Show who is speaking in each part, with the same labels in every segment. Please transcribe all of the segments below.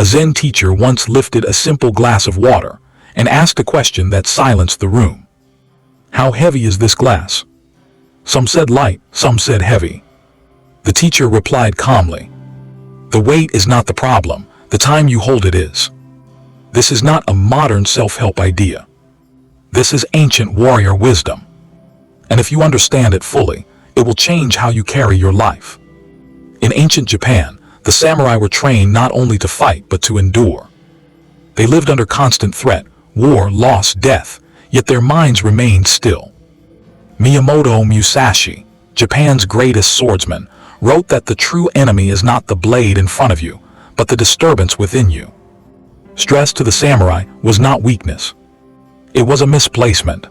Speaker 1: A Zen teacher once lifted a simple glass of water and asked a question that silenced the room. "How heavy is this glass?" Some said light, some said heavy. The teacher replied calmly, "The weight is not the problem, the time you hold it is." This is not a modern self-help idea. This is ancient warrior wisdom. And if you understand it fully, it will change how you carry your life. In ancient Japan, the samurai were trained not only to fight but to endure. They lived under constant threat, war, loss, death, yet their minds remained still. Miyamoto Musashi, Japan's greatest swordsman, wrote that the true enemy is not the blade in front of you, but the disturbance within you. Stress to the samurai was not weakness. It was a misplacement.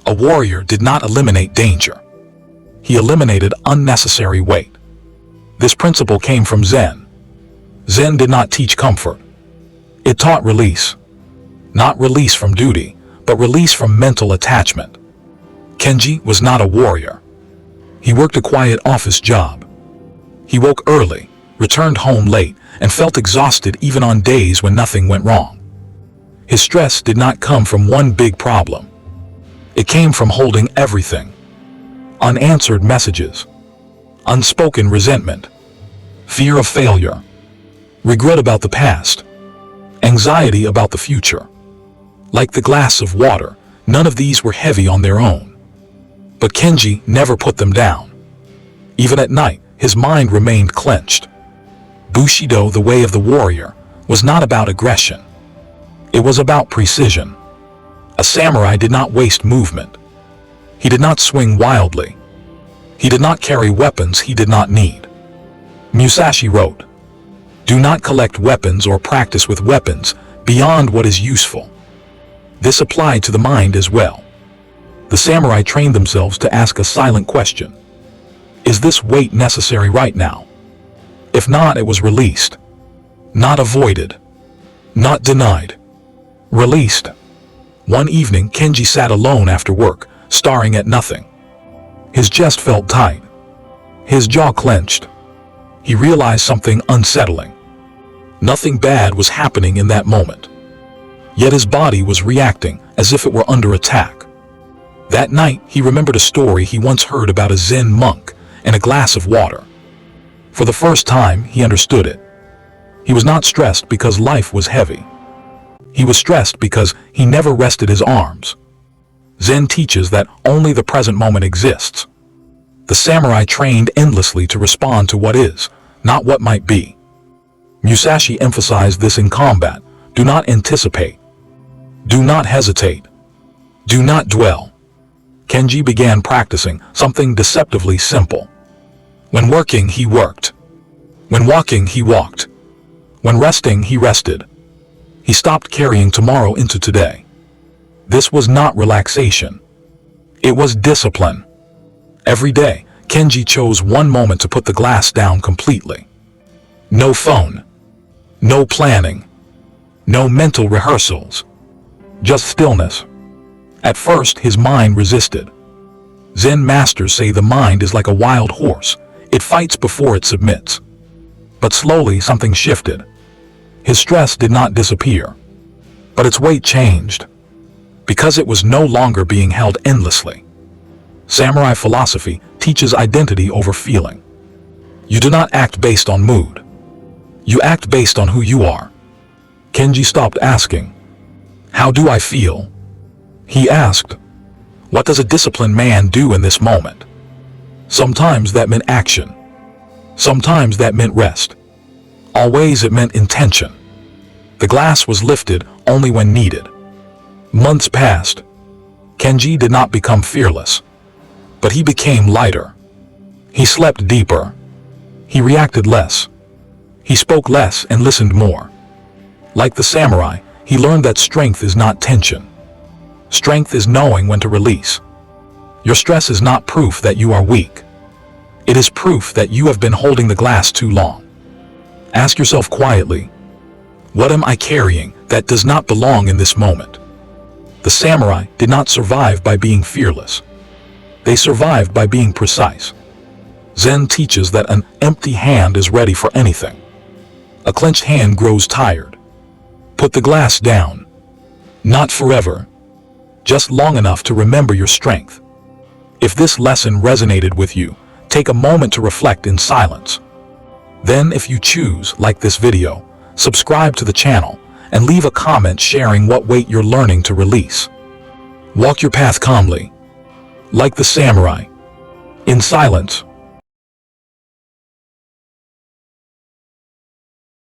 Speaker 1: A warrior did not eliminate danger. He eliminated unnecessary weight. This principle came from Zen. Zen did not teach comfort. It taught release. Not release from duty, but release from mental attachment. Kenji was not a warrior. He worked a quiet office job. He woke early, returned home late, and felt exhausted even on days when nothing went wrong. His stress did not come from one big problem. It came from holding everything. Unanswered messages, unspoken resentment, fear of failure, regret about the past, anxiety about the future. Like the glass of water, none of these were heavy on their own. But Kenji never put them down. Even at night, his mind remained clenched. Bushido, the way of the warrior, was not about aggression. It was about precision. A samurai did not waste movement. He did not swing wildly. He did not carry weapons he did not need. Musashi wrote, "Do not collect weapons or practice with weapons beyond what is useful." This applied to the mind as well. The samurai trained themselves to ask a silent question. Is this weight necessary right now? If not, it was released. Not avoided. Not denied. Released. One evening, Kenji sat alone after work, staring at nothing. His chest felt tight. His jaw clenched. He realized something unsettling. Nothing bad was happening in that moment. Yet his body was reacting as if it were under attack. That night, he remembered a story he once heard about a Zen monk and a glass of water. For the first time, he understood it. He was not stressed because life was heavy. He was stressed because he never rested his arms. Zen teaches that only the present moment exists. The samurai trained endlessly to respond to what is, not what might be. Musashi emphasized this in combat. Do not anticipate. Do not hesitate. Do not dwell. Kenji began practicing something deceptively simple. When working, he worked. When walking, he walked. When resting, he rested. He stopped carrying tomorrow into today. This was not relaxation. It was discipline. Every day, Kenji chose one moment to put the glass down completely. No phone. No planning. No mental rehearsals. Just stillness. At first, his mind resisted. Zen masters say the mind is like a wild horse. It fights before it submits. But slowly, something shifted. His stress did not disappear, but its weight changed, because it was no longer being held endlessly. Samurai philosophy teaches identity over feeling. You do not act based on mood. You act based on who you are. Kenji stopped asking, "How do I feel?" He asked, "What does a disciplined man do in this moment?" Sometimes that meant action. Sometimes that meant rest. Always it meant intention. The glass was lifted only when needed. Months passed. Kenji did not become fearless, but he became lighter. He slept deeper. He reacted less. He spoke less and listened more. Like the samurai, he learned that strength is not tension. Strength is knowing when to release. Your stress is not proof that you are weak. It is proof that you have been holding the glass too long. Ask yourself quietly, what am I carrying that does not belong in this moment? The samurai did not survive by being fearless. They survived by being precise. Zen teaches that an empty hand is ready for anything. A clenched hand grows tired. Put the glass down. Not forever. Just long enough to remember your strength. If this lesson resonated with you, take a moment to reflect in silence. Then, if you choose, like this video, subscribe to the channel, and leave a comment sharing what weight you're learning to release. Walk your path calmly, like the samurai, in silence.